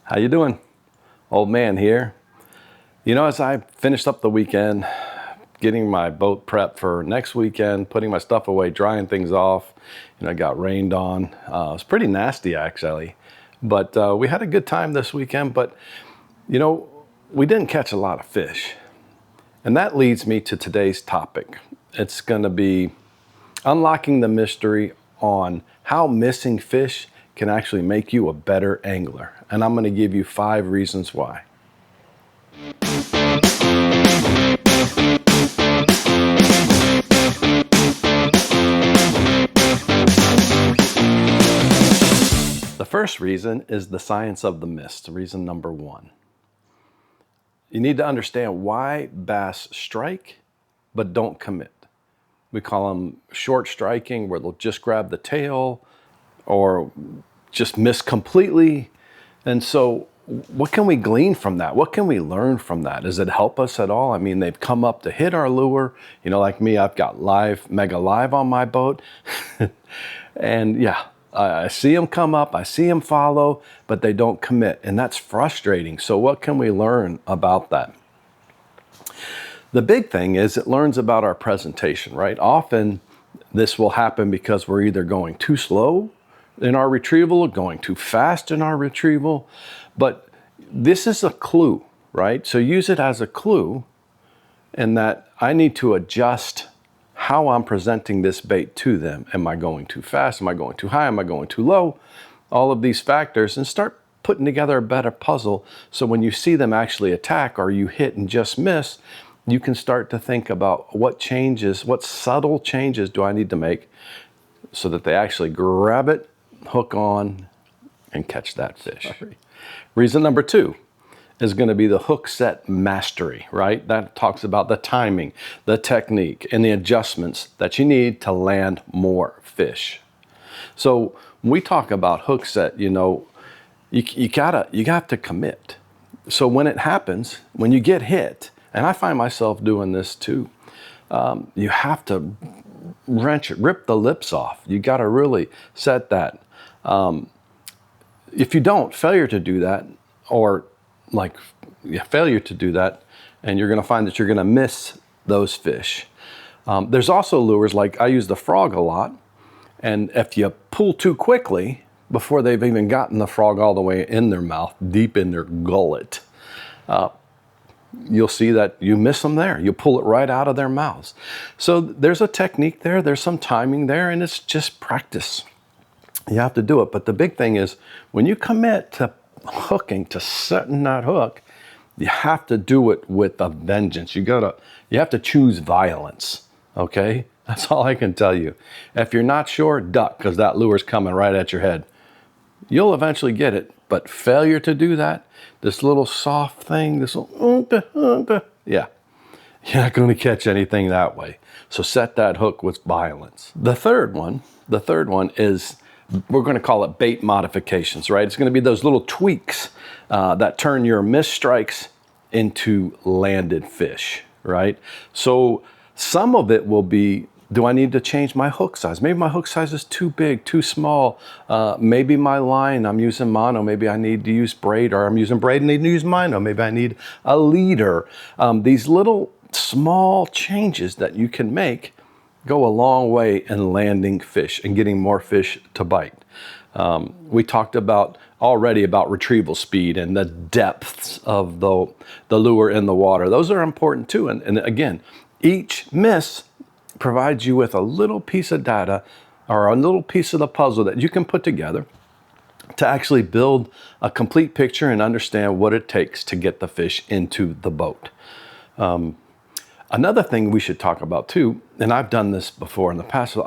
How you doing? Old man here. You know, as I finished up the weekend, getting my boat prepped for next weekend, putting my stuff away, drying things off, I got rained on. It was pretty nasty actually, but we had a good time this weekend, but we didn't catch a lot of fish. And that leads me to today's topic. It's gonna be unlocking the mystery on how missing fish can actually make you a better angler. And I'm gonna give you 5 reasons why. The first reason is the science of the miss, reason number 1. You need to understand why bass strike but don't commit. We call them short striking, where they'll just grab the tail or just miss completely. And so what can we glean from that? What can we learn from that? Does it help us at all? I mean, they've come up to hit our lure. Like me, I've got Mega Live on my boat. And yeah, I see them come up, I see them follow, but they don't commit. And that's frustrating. So what can we learn about that? The big thing is it learns about our presentation, right? Often this will happen because we're either going too slow in our retrieval, going too fast in our retrieval, but this is a clue, right? So use it as a clue in that I need to adjust how I'm presenting this bait to them. Am I going too fast? Am I going too high? Am I going too low? All of these factors, and start putting together a better puzzle so when you see them actually attack or you hit and just miss, you can start to think about what subtle changes do I need to make so that they actually grab it, hook on, and catch that fish. Reason number 2 is going to be the hook set mastery, right? That talks about the timing, the technique, and the adjustments that you need to land more fish. So when we talk about hook set, you got to commit. So when it happens, when you get hit, and I find myself doing this too, you have to wrench it, rip the lips off. You got to really set that. If you don't, failure to do that, failure to do that, and you're going to find that you're going to miss those fish. There's also lures, like I use the frog a lot, and if you pull too quickly before they've even gotten the frog all the way in their mouth, deep in their gullet, you'll see that you miss them there. You pull it right out of their mouths. So there's a technique there, there's some timing there, and it's just practice. You have to do it. But the big thing is when you commit to hooking, to setting that hook, you have to do it with a vengeance. You have to choose violence. Okay? That's all I can tell you. If you're not sure, duck, because that lure's coming right at your head. You'll eventually get it, but failure to do that, this little soft thing, this little, yeah, you're not going to catch anything that way. So set that hook with violence. The third one is, we're going to call it bait modifications, right? It's going to be those little tweaks that turn your missed strikes into landed fish, right? So some of it will be, do I need to change my hook size? Maybe my hook size is too big, too small. Maybe my line, I'm using mono. Maybe I need to use braid, or I'm using braid and need to use mono. Maybe I need a leader. These little small changes that you can make go a long way in landing fish and getting more fish to bite. We talked already about retrieval speed and the depths of the lure in the water. Those are important too. And again, each miss provides you with a little piece of data or a little piece of the puzzle that you can put together to actually build a complete picture and understand what it takes to get the fish into the boat. Another thing we should talk about too, and I've done this before in the past,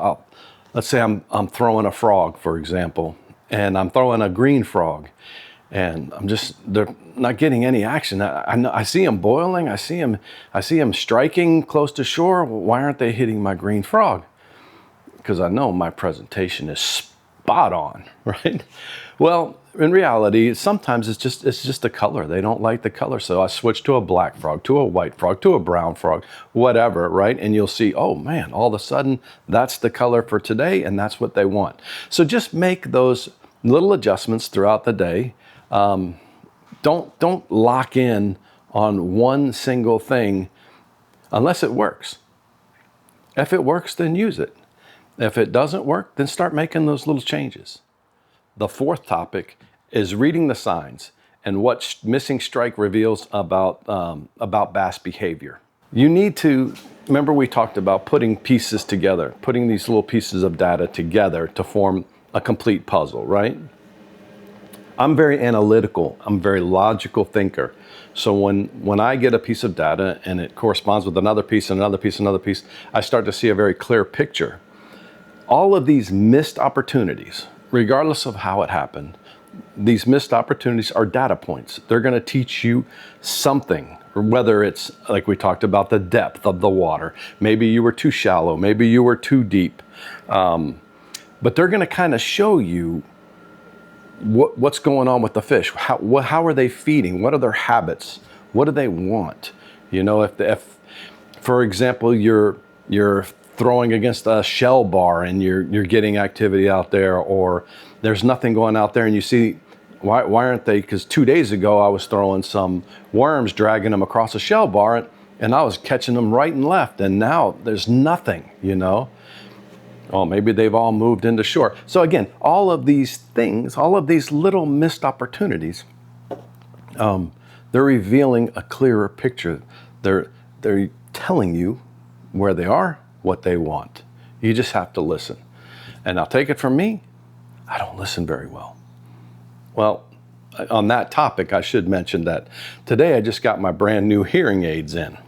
let's say I'm throwing a frog, for example, and I'm throwing a green frog, and they're not getting any action. I see them boiling, I see them striking close to shore. Why aren't they hitting my green frog? Because I know my presentation is spot on, right? Well, in reality, sometimes it's just the color. They don't like the color. So I switch to a black frog, to a white frog, to a brown frog, whatever, right? And you'll see, oh man, all of a sudden that's the color for today and that's what they want. So just make those little adjustments throughout the day. Don't lock in on one single thing unless it works. If it works, then use it. If it doesn't work, then start making those little changes. The fourth topic is reading the signs and what missing strike reveals about bass behavior. You need to, remember we talked about putting pieces together, putting these little pieces of data together to form a complete puzzle, right? I'm very analytical. I'm a very logical thinker. So when I get a piece of data and it corresponds with another piece, another piece, another piece, I start to see a very clear picture. All of these missed opportunities, regardless of how it happened, these missed opportunities are data points. They're going to teach you something, whether it's like we talked about the depth of the water. Maybe you were too shallow. Maybe you were too deep. But they're going to kind of show you what's going on with the fish. How are they feeding? What are their habits? What do they want? You know, if for example, you're throwing against a shell bar and you're getting activity out there, or there's nothing going out there and you see, why aren't they? Because 2 days ago I was throwing some worms, dragging them across a shell bar, and I was catching them right and left, and now there's nothing, you know. Oh, maybe they've all moved into shore. So again, all of these things, all of these little missed opportunities, they're revealing a clearer picture. They're telling you where they are, what they want. You just have to listen. And now take it from me, I don't listen very well. Well, on that topic, I should mention that today I just got my brand new hearing aids in.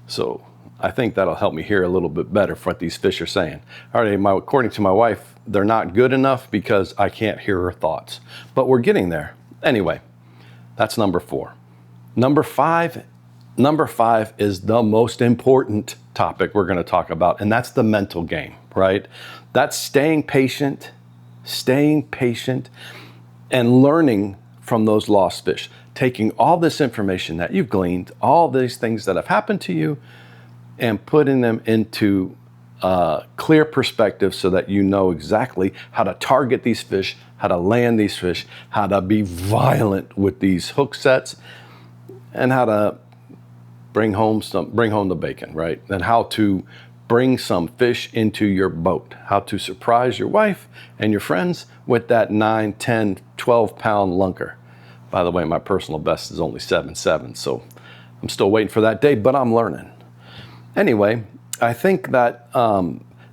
So I think that'll help me hear a little bit better for what these fish are saying. All right, according to my wife, they're not good enough because I can't hear her thoughts. But we're getting there. Anyway, that's number 4. Number five is the most important topic we're going to talk about, and that's the mental game, right? That's staying patient, and learning from those lost fish. Taking all this information that you've gleaned, all these things that have happened to you, and putting them into clear perspective so that you know exactly how to target these fish, how to land these fish, how to be violent with these hook sets, and how to bring home the bacon, right? And how to bring some fish into your boat, how to surprise your wife and your friends with that 9, 10, 12 pound lunker. By the way, my personal best is only 7.7, so I'm still waiting for that day, but I'm learning. Anyway, I think that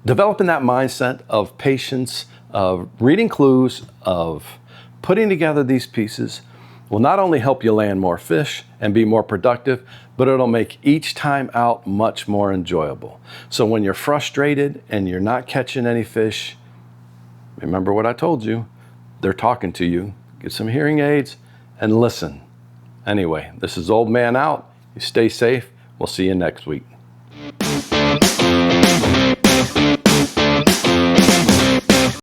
developing that mindset of patience, of reading clues, of putting together these pieces will not only help you land more fish and be more productive, but it'll make each time out much more enjoyable. So when you're frustrated and you're not catching any fish, remember what I told you. They're talking to you. Get some hearing aids and listen. Anyway, this is Old Man out. You stay safe. We'll see you next week.